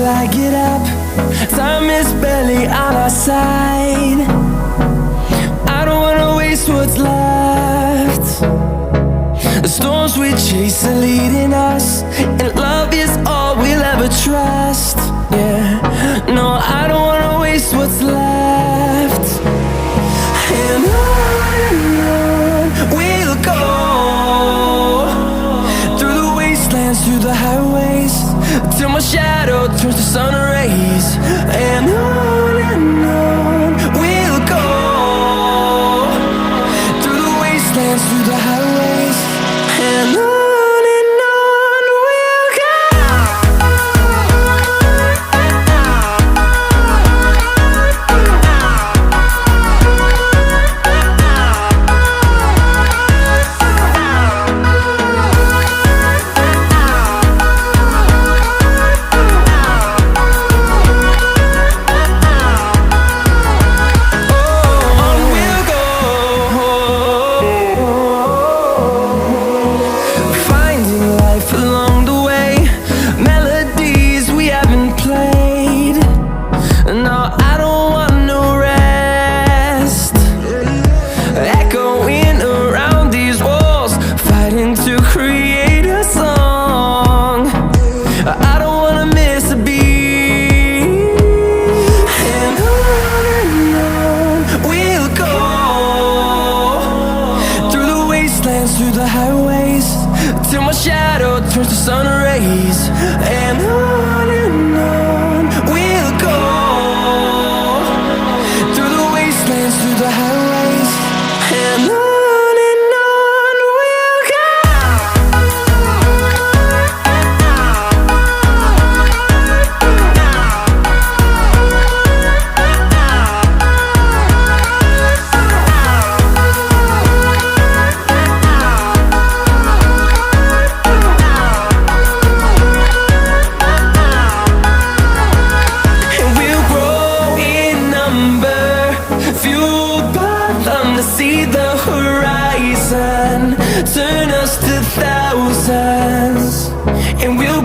till I get up. Time is barely on our side. I don't wanna waste what's left. The storms we chase are leading us, and love is all we'll ever trust. Yeah, no, I don't wanna waste what's left. And on we'll go, through the wastelands, through the highways, till my shadow turns to sun rays. And on we'll go, through the wastelands, through the highways, and on we'll go. To create a song, I don't wanna miss a beat. And on we'll go, through the wastelands, through the highways, till my shadow turns to sun rays. And on we'll go, through the wastelands, through the highways, and on. See the horizon turn us to thousands, and we'll